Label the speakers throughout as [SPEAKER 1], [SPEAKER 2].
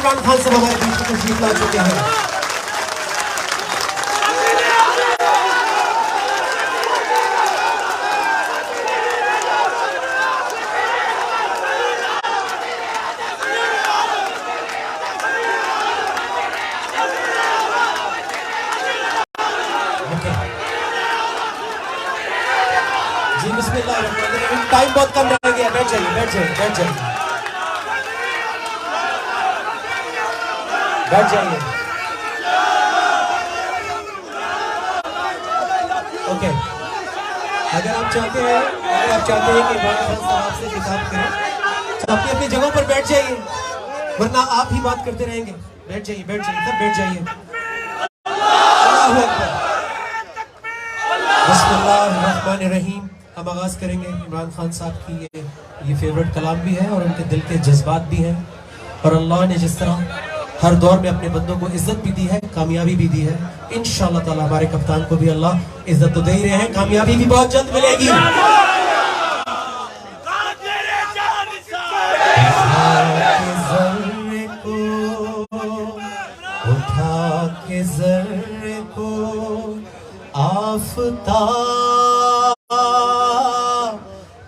[SPEAKER 1] इमरान खान साहब हमारे बीच में तशरीफ ला चुके हैं। जी बिस्मिल्लाह, टाइम बहुत कम रह गया, बैठ जाइए बैठ जाइए बैठ जाइए बैठ जाइए। ओके, अगर आप चाहते हैं कि इमरान खान साहब से खिताब करें तो अपनी अपनी जगहों पर बैठ जाइए, वरना आप ही बात करते रहेंगे। बैठ जाइए सब बैठ जाइए। अल्लाहू अकबर। बिस्मिल्लाहिर्रहमानिर्रहीम। हम आगाज़ करेंगे। इमरान खान साहब की ये फेवरेट कलाम भी है और उनके दिल के जज्बात भी हैं, और अल्लाह ने जिस तरह हर दौर में अपने बंदों को इज्जत भी दी है, कामयाबी भी दी है, इंशाअल्लाह ताला हमारे कप्तान को भी अल्लाह इज्जत तो दे ही रहे हैं, कामयाबी भी बहुत जल्द मिलेगी। उठा के ज़र्रे को आफ़ताब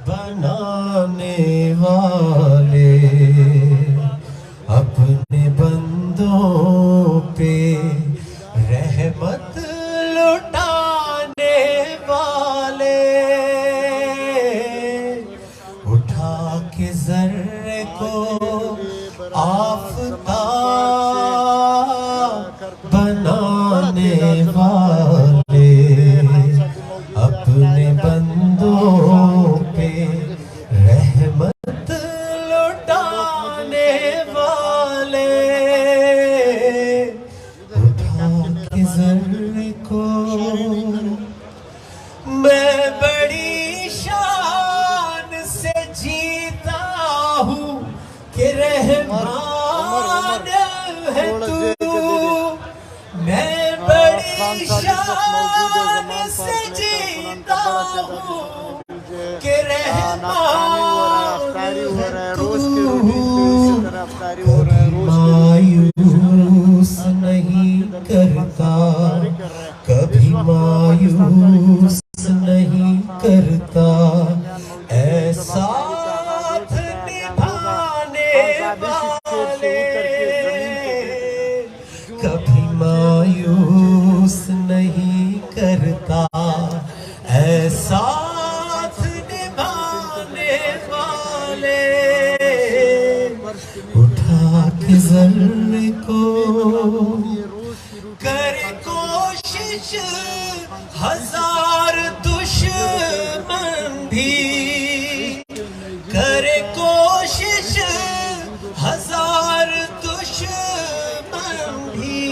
[SPEAKER 1] बनाने वाले, अपने बंदों पे रहमत लुटाने वाले, उठा के ज़र्रे को आफ़ताब बनाने वाले, अपने बंदों पे रहमत लुटाने वाले, उठा के ज़र्रे को। मैं बड़ी शान से जीता हूँ कि रहमान है तू, मैं बड़ी शान से जीता हूँ कि रहमान है तू, मायूस नहीं करता, कभी मायूस नहीं करता, ऐसा निभाने वाले, कभी मायूस नहीं करता, ऐसा निभाने वाले, उठा के ज़र्रे को। करे कोशिश हजार दुश्मन भी, करे कोशिश हजार दुश्मन भी,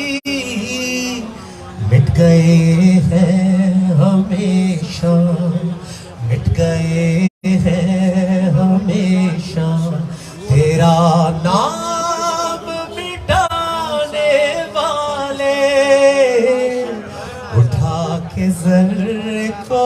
[SPEAKER 1] मिट गए हैं हमेशा, मिट गए हैं हमेशा, तेरा नाम मिटाने वाले, उठा के ज़र्रे को।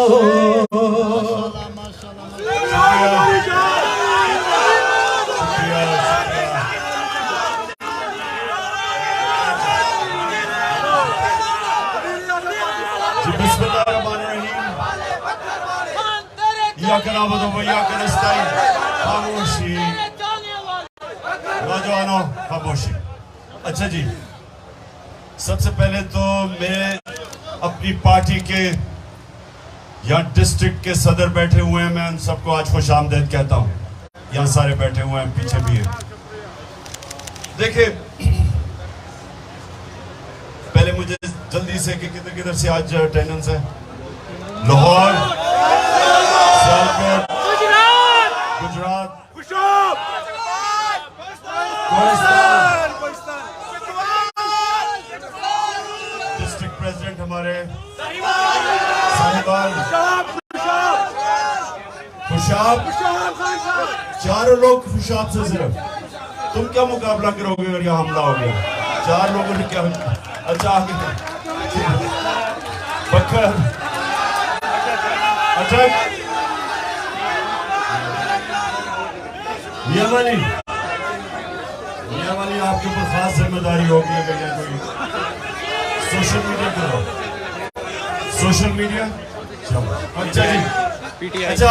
[SPEAKER 2] खामोशी नौजवानों, खामोशी। अच्छा जी, सबसे पहले तो मैं अपनी पार्टी के यहाँ डिस्ट्रिक्ट के सदर बैठे हुए हैं, मैं उन सबको आज खुशामदीद कहता हूँ। यहाँ सारे बैठे हुए हैं, पीछे भी है। देखिए, पहले मुझे जल्दी से कि किधर किधर से आज अटेंडेंस है। लाहौर, सियालकोट, गुजरात, डिस्ट्रिक्ट प्रेसिडेंट हमारे साहिबान, खुशाब, चारों लोग खुशाब से सिर्फ। तुम क्या मुकाबला करोगे अगर यहाँ हमला हो गया? चार लोगों ने क्या? अच्छा आगे बकर, अटक, मियां वाली नहीं आपके ऊपर खास जिम्मेदारी होगी अगर ये कोई सोशल मीडिया करो, सोशल मीडिया। अच्छा जी, अच्छा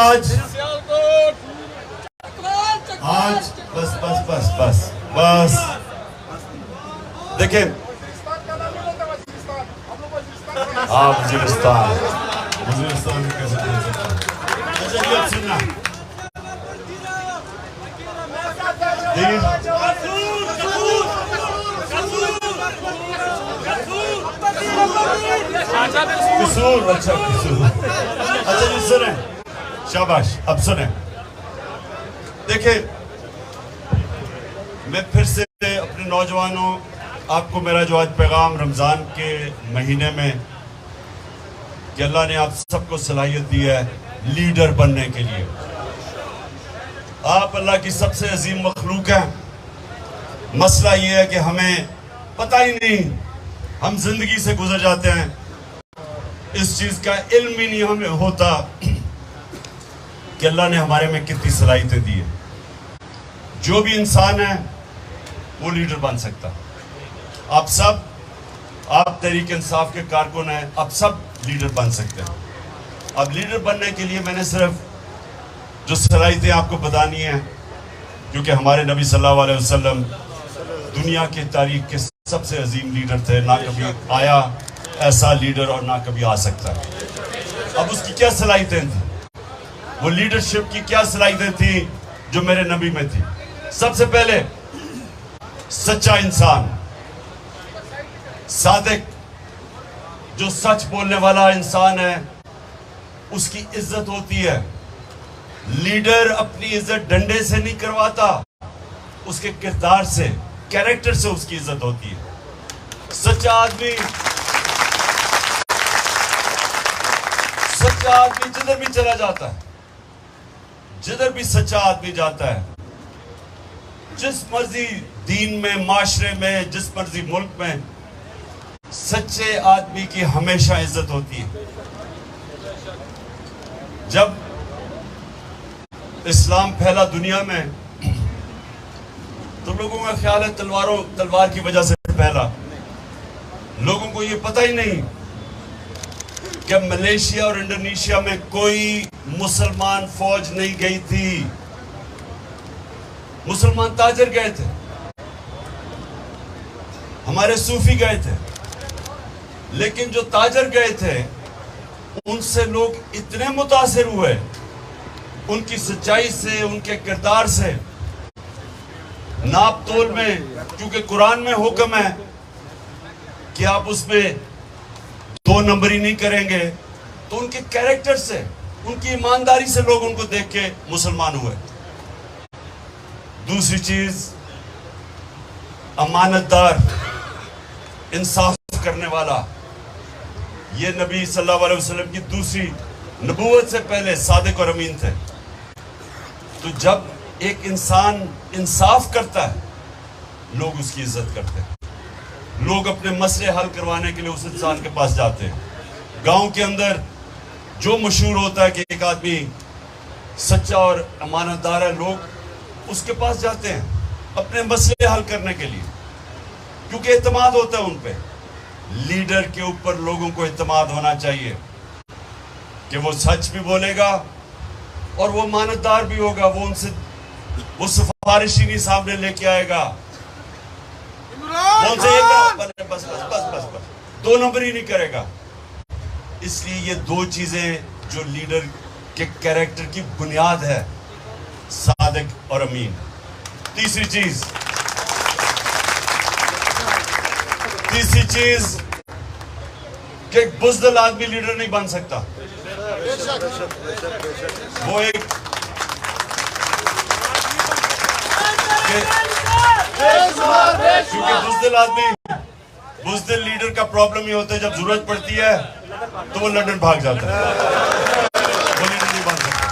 [SPEAKER 2] आज बस बस बस बस बस देखिए, हाँ वजीरिस्तान में कैसे बोल सकता हूँ। अच्छा ये अब सुनना किसूर, अच्छा किसूर, अच्छा जी सुने, शाबाश। अब सुने, देखिए मैं फिर से अपने नौजवानों, आपको मेरा जो आज पैगाम रमज़ान के महीने में कि अल्लाह ने आप सबको सलाहियत दी है लीडर बनने के लिए। आप अल्लाह की सबसे अजीम मखलूक हैं। मसला ये है कि हमें पता ही नहीं, हम जिंदगी से गुजर जाते हैं, इस चीज का इल्म ही नहीं हमें होता कि अल्लाह ने हमारे में कितनी सलाहियतें दी है। जो भी इंसान है वो लीडर बन सकता। आप सब, आप तहरीक इंसाफ के कारकुन हैं, आप सब लीडर बन सकते हैं। अब लीडर बनने के लिए मैंने सिर्फ जो सलाहियतें आपको बतानी है, क्योंकि हमारे नबी सल्लल्लाहु अलैहि वसल्लम दुनिया की तारीख के सबसे अजीम लीडर थे, ना कभी आया ऐसा लीडर और ना कभी आ सकता। अब उसकी क्या सलाहियतें थी, वो लीडरशिप की क्या सलाहियतें थी जो मेरे नबी में थी। सबसे पहले सच्चा इंसान, सादिक, जो सच बोलने वाला इंसान है उसकी इज्जत होती है। लीडर अपनी इज्जत डंडे से नहीं करवाता, उसके किरदार से, कैरेक्टर से उसकी इज्जत होती है। सच्चा आदमी जिधर भी चला जाता है, जिधर भी सच्चा आदमी जाता है, जिस मर्जी दीन में, माशरे में, जिस मर्जी मुल्क में, सच्चे आदमी की हमेशा इज्जत होती है। जब इस्लाम फैला दुनिया में तो लोगों का ख्याल है तलवार की वजह से फैला। लोगों को ये पता ही नहीं कि मलेशिया और इंडोनेशिया में कोई मुसलमान फौज नहीं गई थी, मुसलमान ताजर गए थे, हमारे सूफी गए थे। लेकिन जो ताजर गए थे उनसे लोग इतने मुतासिर हुए उनकी सच्चाई से, उनके किरदार से। नाप तोल में, क्योंकि कुरान में हुक्म है कि आप उसमें 2 नंबरी नहीं करेंगे, तो उनके कैरेक्टर से, उनकी ईमानदारी से लोग उनको देख के मुसलमान हुए। दूसरी चीज, अमानतदार, इंसाफ करने वाला। ये नबी सल्लल्लाहु अलैहि वसल्लम की दूसरी नबूवत से पहले सादिक और अमीन थे। तो जब एक इंसान इंसाफ करता है, लोग उसकी इज्जत करते हैं। लोग अपने मसले हल करवाने के लिए उस इंसान के पास जाते हैं। गांव के अंदर जो मशहूर होता है कि एक आदमी सच्चा और अमानतदार है, लोग उसके पास जाते हैं अपने मसले हल करने के लिए, क्योंकि एतमाद होता है उन पे। लीडर के ऊपर लोगों को एतमाद होना चाहिए कि वो सच भी बोलेगा और वो अमानतदार भी होगा। वो सिफारिशी नहीं सामने लेके आएगा, वो उनसे बस 2 नंबर ही नहीं करेगा। इसलिए ये 2 चीजें जो लीडर के कैरेक्टर की बुनियाद है, सादिक और अमीन। तीसरी चीज कि एक बुज़दिल आदमी लीडर नहीं बन सकता। वो एक क्योंकि बुज़दिल लीडर का प्रॉब्लम ये होता है, जब जरूरत पड़ती है तो वो लंदन भाग जाता है, वो लीडर नहीं बन सकता।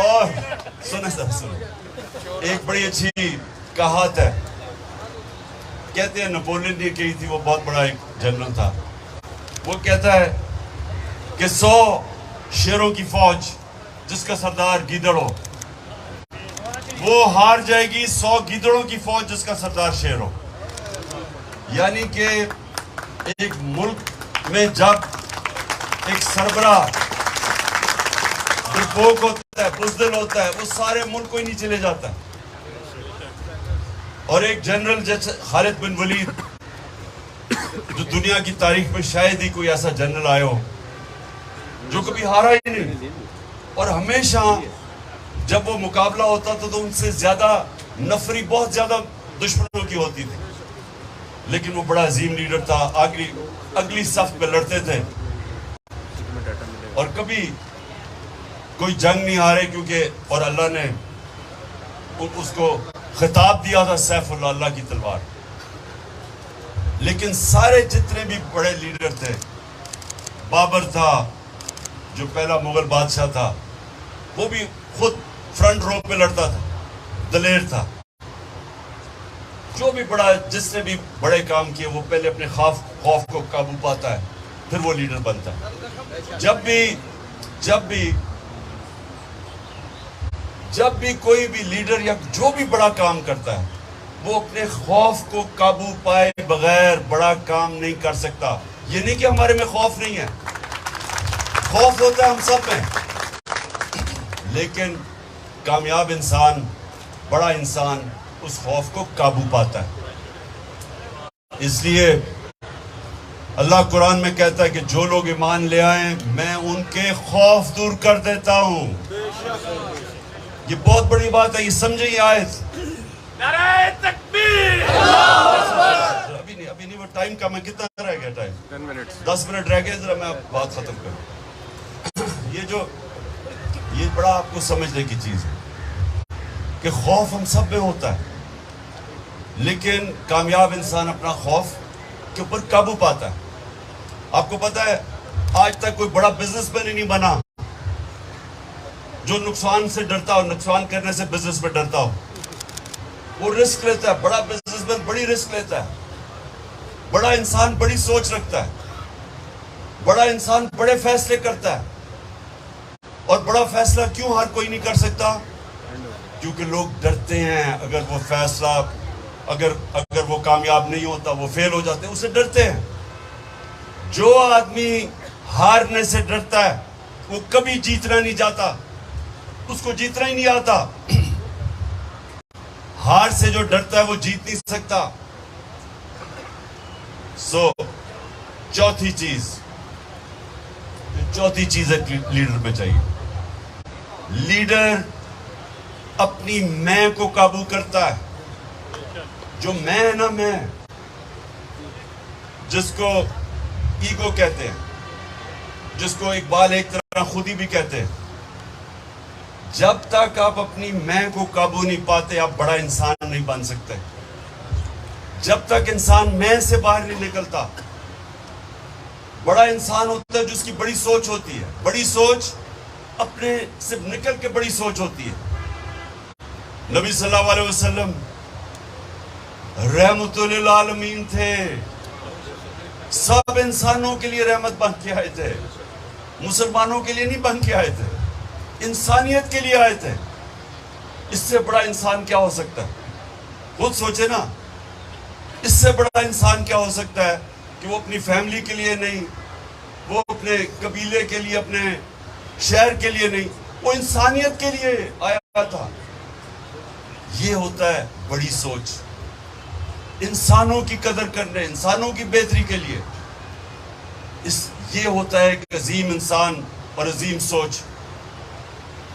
[SPEAKER 2] और सुनो, एक बड़ी अच्छी कहावत है, कहते हैं नेपोलियन ने कही थी, वो बहुत बड़ा एक जनरल था। वो कहता है कि 100 शेरों की फौज जिसका सरदार गीदड़ हो, वो हार जाएगी 100 गीदड़ों की फौज जिसका सरदार शेर हो। यानी कि एक मुल्क में जब एक सरबरा डरपोक होता है, बुज़दिल होता है, वो सारे मुल्क को ही नीचे ले जाता है। और एक जनरल जैसे खालिद बिन वलीद, जो दुनिया की तारीख में शायद ही कोई ऐसा जनरल आया हो जो कभी हारा ही नहीं, और हमेशा जब वो मुकाबला होता था तो उनसे ज्यादा नफरी बहुत ज्यादा दुश्मनों की होती थी, लेकिन वो बड़ा अजीम लीडर था। अगली सफ पे लड़ते थे और कभी कोई जंग नहीं हारे, क्योंकि और अल्लाह ने उसको खिताब दिया था सैफुल्लाह, अल्लाह की तलवार। लेकिन सारे जितने भी बड़े लीडर थे, बाबर था जो पहला मुगल बादशाह था, वो भी खुद फ्रंट रो पे लड़ता था, दलेर था। जो भी बड़ा, जिसने भी बड़े काम किए, वो पहले अपने खौफ को काबू पाता है, फिर वो लीडर बनता है। जब भी कोई भी लीडर या जो भी बड़ा काम करता है, वो अपने खौफ को काबू पाए बगैर बड़ा काम नहीं कर सकता। ये नहीं कि हमारे में खौफ नहीं है, खौफ होता है हम सब में, लेकिन कामयाब इंसान, बड़ा इंसान उस खौफ को काबू पाता है। इसलिए अल्लाह कुरान में कहता है कि जो लोग ईमान ले आए मैं उनके खौफ दूर कर देता हूं। ये बहुत बड़ी बात है, ये समझे ये आयत। नारे तकबीर, अभी नहीं वो टाइम कम है, कितना रह गया टाइम? 10 मिनट रह गए, जरा मैं बात खत्म करूं। ये बड़ा आपको समझने की चीज है कि खौफ हम सब में होता है, लेकिन कामयाब इंसान अपना खौफ के ऊपर काबू पाता है। आपको पता है आज तक कोई बड़ा बिजनेसमैन ही नहीं बना जो नुकसान से डरता हो, नुकसान करने से बिजनेस में डरता हो। वो रिस्क लेता है, बड़ा बिजनेसमैन बड़ी रिस्क लेता है, बड़ा इंसान बड़ी सोच रखता है, बड़ा इंसान बड़े फैसले करता है। और बड़ा फैसला क्यों हर कोई नहीं कर सकता? क्योंकि लोग डरते हैं। अगर वो फैसला अगर वो कामयाब नहीं होता, वो फेल हो जाते हैं, उससे डरते हैं। जो आदमी हारने से डरता है वो कभी जीतना नहीं चाहता, उसको जीतना ही नहीं आता। हार से जो डरता है वो जीत नहीं सकता। चौथी चीज है लीडर में चाहिए। लीडर अपनी मैं को काबू करता है। जो मैं है ना, मैं जिसको ईगो कहते हैं, जिसको इकबाल एक तरह खुदी भी कहते हैं, जब तक आप अपनी मैं को काबू नहीं पाते आप बड़ा इंसान नहीं बन सकते। जब तक इंसान मैं से बाहर नहीं निकलता, बड़ा इंसान होता है जिसकी बड़ी सोच होती है। बड़ी सोच अपने से निकल के बड़ी सोच होती है। नबी सल्लल्लाहु अलैहि वसल्लम रहमतुल लिल आलमीन थे, सब इंसानों के लिए रहमत बन के आए थे। मुसलमानों के लिए नहीं बन के आए थे, इंसानियत के लिए आए थे। इससे बड़ा इंसान क्या हो सकता है? खुद सोचे ना, इससे बड़ा इंसान क्या हो सकता है कि वो अपनी फैमिली के लिए नहीं, वो अपने कबीले के लिए, अपने शहर के लिए नहीं, वो इंसानियत के लिए आया था। ये होता है बड़ी सोच, इंसानों की कदर करने, इंसानों की बेहतरी के लिए। ये होता है एक अजीम इंसान और अजीम सोच।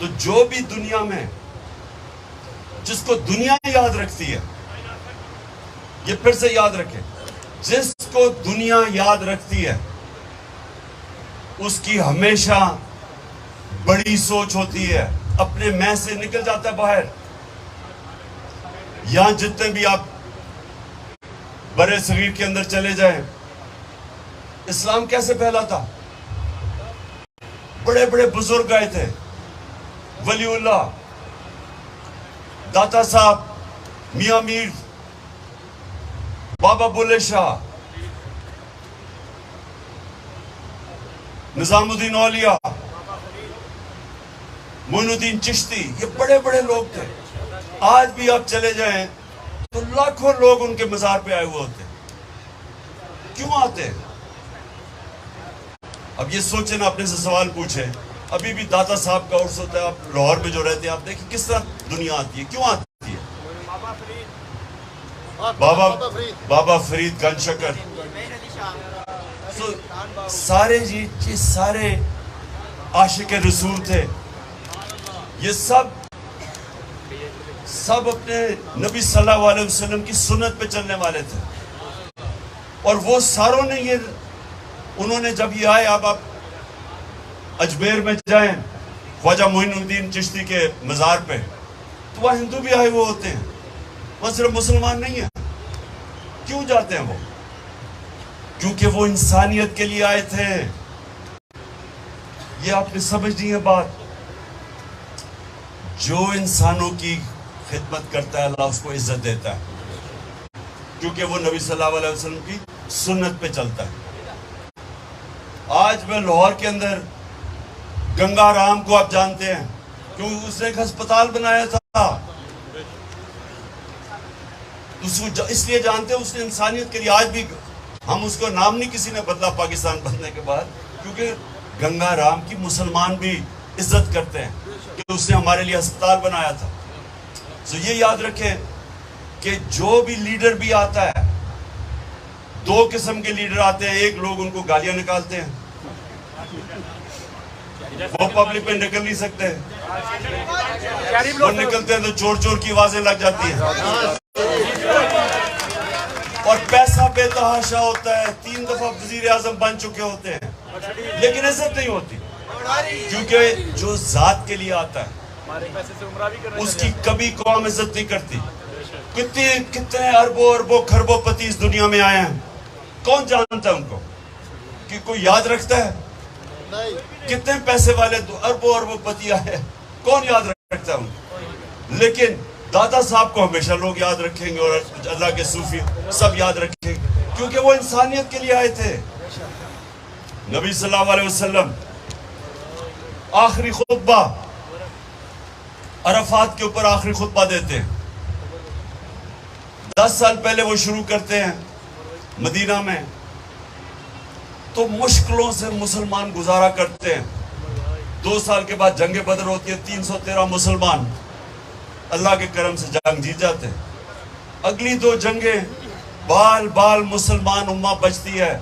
[SPEAKER 2] तो जो भी दुनिया में, जिसको दुनिया याद रखती है, ये फिर से याद रखें, जिसको दुनिया याद रखती है उसकी हमेशा बड़ी सोच होती है, अपने मैं से निकल जाता है बाहर। यहां जितने भी आप बड़े शरीर के अंदर चले जाएं, इस्लाम कैसे फैला था? बड़े बड़े बुजुर्ग आए थे, वलीउल्लाह, दाता साहब, मियां मीर, बाबा बुल्ले शाह, निजामुद्दीन औलिया, मोइनुद्दीन चिश्ती, ये बड़े बड़े लोग थे। आज भी आप चले जाएं तो लाखों लोग उनके मजार पे आए हुए होते हैं। क्यों आते हैं? अब ये सोचे ना, अपने से सवाल पूछे। अभी भी दाता साहब का उर्स होता है, आप लाहौर में जो रहते हैं, आप देखिए किस तरह दुनिया आती है। क्यों आती है? बाबा फरीद गंशकर, तो सारे जी सारे आशिक रसूल थे। ये सब अपने नबी सल्लल्लाहु अलैहि वसल्लम की सुन्नत पे चलने वाले थे। और वो सारों ने ये, उन्होंने जब ये आए, अब आप अजमेर में जाएं ख्वाजा मोइनुद्दीन चिश्ती के मज़ार पे, तो वहाँ हिंदू भी आए हुए होते हैं, वहाँ सिर्फ मुसलमान नहीं है। क्यों जाते हैं वो? क्योंकि वो इंसानियत के लिए आए थे। ये आपने समझनी है बात। जो इंसानों की खिदमत करता है, अल्लाह उसको इज्जत देता है, क्योंकि वो नबी सल्लल्लाहु अलैहि वसल्लम की सुन्नत पे चलता है। आज मैं लाहौर के अंदर गंगा राम को आप जानते हैं, क्योंकि उसने एक अस्पताल बनाया था। उसको इसलिए जानते हैं, उसने इंसानियत के लिए। आज भी हम उसको नाम नहीं किसी ने बदला पाकिस्तान बनने के बाद, क्योंकि गंगा राम की मुसलमान भी इज्जत करते हैं कि उसने हमारे लिए अस्पताल बनाया था। तो ये याद रखें कि जो भी लीडर भी आता है, दो किस्म के लीडर आते हैं। एक लोग उनको गालियां निकालते हैं, वो पब्लिक पे निकल नहीं सकते, वो निकलते हैं तो चोर चोर की आवाजें लग जाती हैं। और पैसा बेतहाशा होता है, 3 दफा वजीर आजम बन चुके होते हैं, लेकिन इज्जत नहीं होती, क्योंकि जो जात के लिए आता है उसकी कभी कौम इज्जत नहीं करती। कितने अरबों अरबों खरबों पति इस दुनिया में आए हैं, कौन जानता है उनको? कि कोई याद रखता है? नहीं। कितने पैसे वाले अरबों अरबों पति आए, कौन याद रखता है उनको? लेकिन दादा साहब को हमेशा लोग याद रखेंगे, और अल्लाह के सूफी सब याद रखेंगे, क्योंकि वो इंसानियत के लिए आए थे। नबी सल्लल्लाहु अलैहि वसल्लम आखिरी खुतबा अरफात के ऊपर आखिरी खुतबा देते हैं। 10 साल पहले वो शुरू करते हैं मदीना में, तो मुश्किलों से मुसलमान गुजारा करते हैं। 2 साल के बाद जंग बदर होती है, 313 मुसलमान अल्लाह के करम से जंग जीत जाते हैं। अगली 2 जंगें बाल बाल मुसलमान उम्मा बचती है।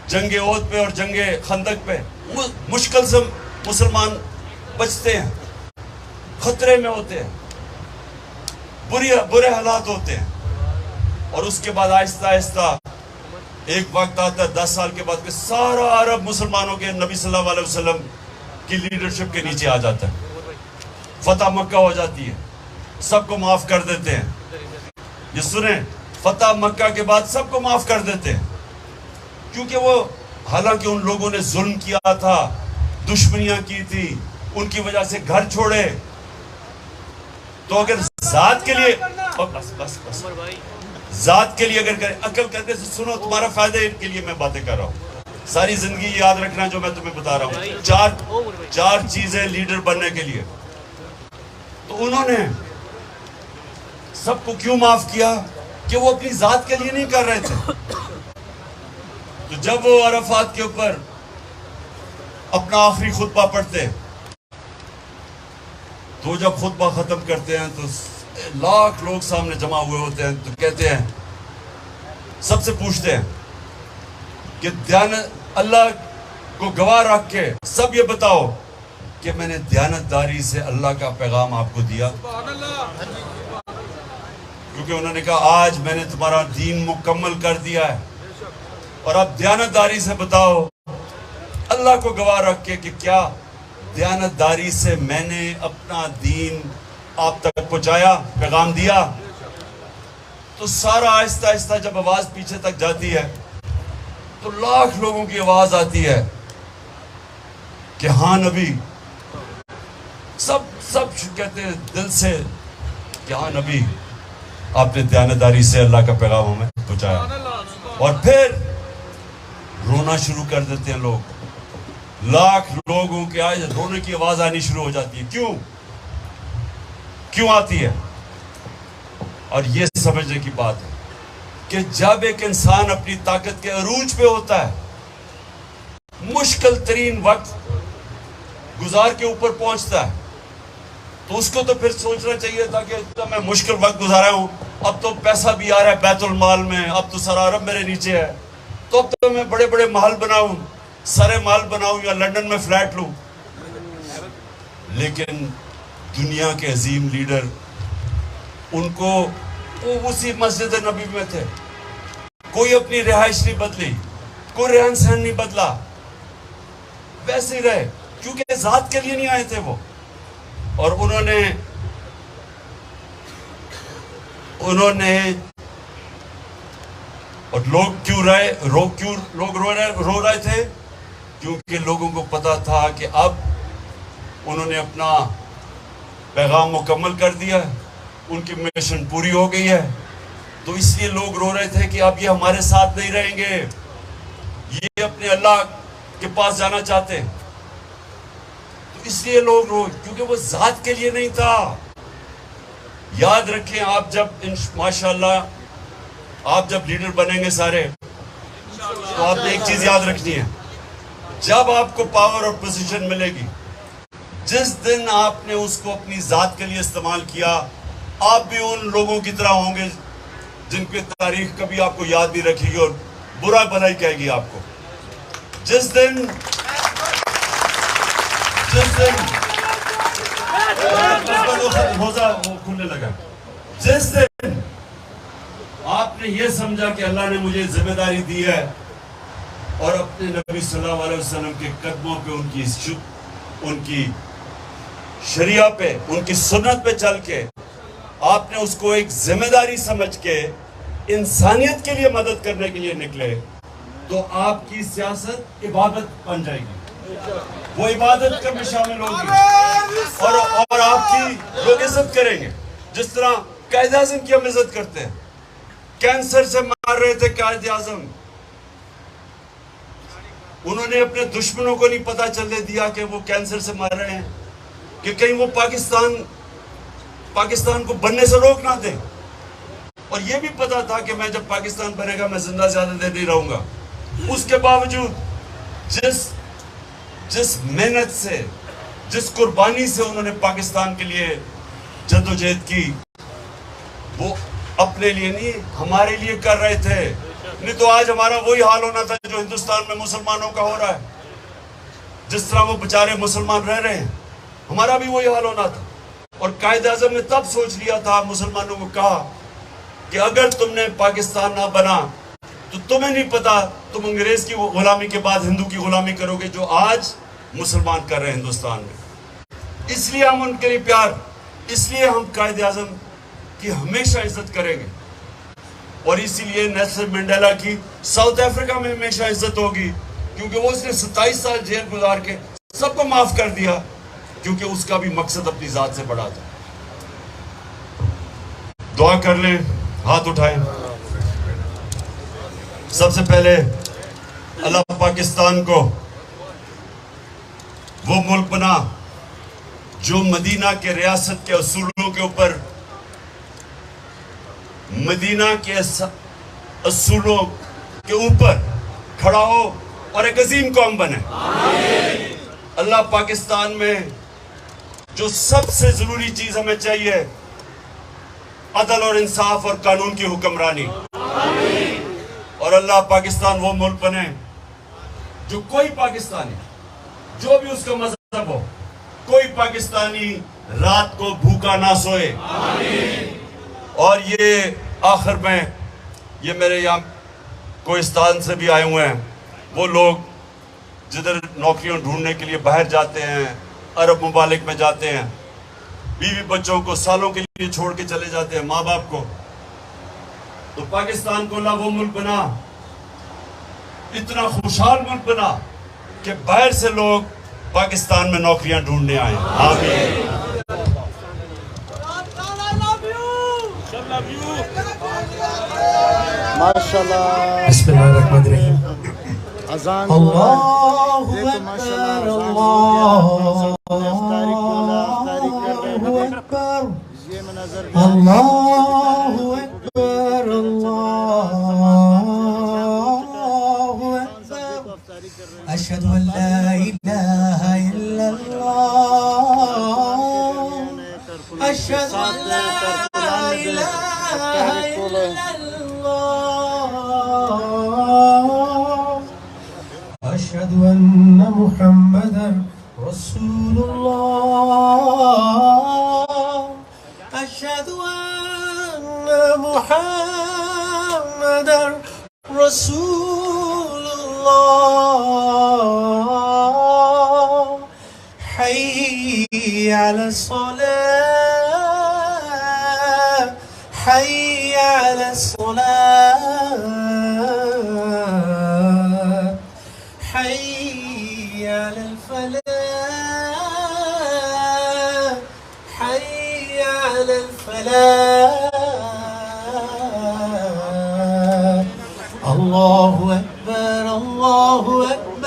[SPEAKER 2] जंगे ओहद पे और जंगे खंदक पे मुश्किल से मुसलमान बचते हैं, खतरे में होते हैं, बुरे हालात होते हैं। और उसके बाद आहिस्ता आहिस्ता एक वक्त आता है 10 साल के बाद कि सारा अरब मुसलमानों के नबी सल्लल्लाहु अलैहि वसल्लम की लीडरशिप के नीचे आ जाता है। फतह मक्का हो जाती है, सबको माफ कर देते हैं। ये सुने, फतह मक्का के बाद सबको माफ कर देते हैं, क्योंकि वो, हालांकि उन लोगों ने जुल्म किया था, दुश्मनियां की थी, उनकी वजह से घर छोड़े, तो अगर जात के लिए, बस जात के लिए अगर करें, अकल करके सुनो, तुम्हारा फायदे के लिए मैं बातें कर रहा हूँ। सारी जिंदगी याद रखना जो मैं तुम्हें बता रहा हूँ। चार चीजें लीडर बनने के लिए। तो उन्होंने सबको क्यों माफ किया? कि वो अपनी जात के लिए नहीं कर रहे थे। तो जब वो अरफात के ऊपर अपना आखिरी खुतबा पढ़ते, तो जब खुतबा खत्म करते हैं तो लाख लोग सामने जमा हुए होते हैं, तो कहते हैं, सबसे पूछते हैं कि अल्लाह को गवाह रख के सब ये बताओ कि मैंने दयानतदारी से अल्लाह का पैगाम आपको दिया। क्योंकि उन्होंने कहा आज मैंने तुम्हारा दीन मुकम्मल कर दिया है, और अब दयानतदारी से बताओ अल्लाह को गवाह रख के कि क्या दयानतदारी से मैंने अपना दीन आप तक पहुंचाया, पैगाम दिया। तो सारा आहिस्ता आहिस्ता जब आवाज पीछे तक जाती है, तो लाख लोगों की आवाज आती है कि हाँ नबी। सब कहते हैं दिल से कि हाँ नबी, आपने दयानतदारी से अल्लाह का पैगाम हमें पहुंचाया। और फिर रोना शुरू कर देते हैं लोग। लाख लोगों के आज रोने की आवाज आनी शुरू हो जाती है। क्यों? क्यों आती है? और ये समझने की बात है कि जब एक इंसान अपनी ताकत के अरूज पे होता है, मुश्किल तरीन वक्त गुजार के ऊपर पहुंचता है, तो उसको तो फिर सोचना चाहिए था कि तो मैं मुश्किल वक्त गुजारा हूं, अब तो पैसा भी आ रहा है बैतुल माल में, अब तो सारा अरब मेरे नीचे है, तो अब तो मैं बड़े बड़े महल बनाऊं, सारे महल बनाऊं या लंदन में फ्लैट लूं। लेकिन दुनिया के अजीम लीडर, उनको वो उसी मस्जिद नबी में थे, कोई अपनी रिहाइश नहीं बदली, कोई रहन सहन नहीं बदला, वैसे ही रहे, क्योंकि जात के लिए नहीं आए थे वो। और उन्होंने और लोग क्यों रो रहे थे? क्योंकि लोगों को पता था कि अब उन्होंने अपना पैगाम मुकम्मल कर दिया, उनकी मिशन पूरी हो गई है। तो इसलिए लोग रो रहे थे कि अब ये हमारे साथ नहीं रहेंगे, ये अपने अल्लाह के पास जाना चाहते हैं। तो इसलिए लोग रो, क्योंकि वो जात के लिए नहीं था। याद रखें, आप जब माशाल्लाह आप जब लीडर बनेंगे सारे, तो आपने एक चीज याद रखनी है, जब आपको पावर और पोजीशन मिलेगी, जिस दिन आपने उसको अपनी जात के लिए इस्तेमाल किया, आप भी उन लोगों की तरह होंगे जिनकी तारीख कभी आपको याद नहीं रखेगी और बुरा भलाई कहेगी आपको। जिस दिन रोजा खुलने लगा, जिस दिन आपने ये समझा कि अल्लाह ने मुझे जिम्मेदारी दी है और अपने नबी सल्लल्लाहु अलैहि वसल्लम के कदमों पे, उनकी शरिया पे, उनकी सुन्नत पे चल के आपने उसको एक जिम्मेदारी समझ के इंसानियत के लिए मदद करने के लिए निकले, तो आपकी सियासत इबादत बन जाएगी, वो इबादत में शामिल होगी और आपकी लोग इज्जत करेंगे। जिस तरह कायद आज़म की हम इज्जत करते हैं, कैंसर से मार रहे थे कायद आज़म, उन्होंने अपने दुश्मनों को नहीं पता चलने दिया कि वो कैंसर से मार रहे हैं, कि कहीं वो पाकिस्तान को बनने से रोक ना दें। और ये भी पता था कि मैं जब पाकिस्तान बनेगा मैं जिंदा ज्यादा देर नहीं रहूंगा। उसके बावजूद जिस मेहनत से, जिस कुर्बानी से उन्होंने पाकिस्तान के लिए जद्दोजहद की, वो अपने लिए नहीं हमारे लिए कर रहे थे। नहीं तो आज हमारा वही हाल होना था जो हिंदुस्तान में मुसलमानों का हो रहा है। जिस तरह वो बेचारे मुसलमान रह रहे हैं, हमारा भी वही हाल होना था। और कायद आज़म ने तब सोच लिया था, मुसलमानों को कहा कि अगर तुमने पाकिस्तान ना बना तो तुम्हें नहीं पता, तुम अंग्रेज की गुलामी के बाद हिंदू की गुलामी करोगे, जो आज मुसलमान कर रहे हैं हिंदुस्तान में। इसलिए हम उनके लिए प्यार, इसलिए हम कायद आज़म की हमेशा इज्जत करेंगे। और इसीलिए नेल्सन मंडेला की साउथ अफ्रीका में हमेशा इज्जत होगी, क्योंकि वो उसने 27 साल जेल गुजार के सबको माफ कर दिया, क्योंकि उसका भी मकसद अपनी जात से बड़ा था। दुआ कर लें, हाथ उठाएं। सबसे पहले अल्लाह पाकिस्तान को वो मुल्क बना जो मदीना के रियासत के असूलों के ऊपर, मदीना के असूलों के ऊपर खड़ा हो और एक अजीम कौम बने। अल्लाह पाकिस्तान में जो सबसे जरूरी चीज हमें चाहिए, अदल और इंसाफ और कानून की हुक्मरानी, और अल्लाह पाकिस्तान वो मुल्क बने जो कोई पाकिस्तानी, जो भी उसका मजहब हो, कोई पाकिस्तानी रात को भूखा ना सोए। और ये आखिर में, ये मेरे यहाँ कोहिस्तान से भी आए हुए हैं वो लोग, जिधर नौकरियां ढूंढने के लिए बाहर जाते हैं, अरब मुमालिक में जाते हैं, बीवी बच्चों को सालों के लिए छोड़ के चले जाते हैं, माँ बाप को। तो पाकिस्तान को अल्लाह वो मुल्क बना, इतना खुशहाल मुल्क बना कि बाहर से लोग पाकिस्तान में नौकरियां ढूंढने आए। आमीन।
[SPEAKER 3] माशाल्लाह।
[SPEAKER 1] बिस्मिल्लाहिर्रहमानिर्रहीम।
[SPEAKER 3] अज़ान
[SPEAKER 1] अल्लाहु
[SPEAKER 3] अकबर, अल्लाह
[SPEAKER 1] अल्लाहु अकबर अल्लाहु अकबर अशहदु अन ला इलाहा इल्लल्लाह अशहदु अन ला इलाहा इल्लल्लाह अशहदु अन्न मुहम्मदन रसूलुल्लाह अशहदु अन्न मुहम्मदन रसूलुल्लाह हय्य अला सलाह हय्य अला सलाह हय्य अला फलाह हय्य अला फलाह अल्लाहु अकबर अल्लाहु अकबर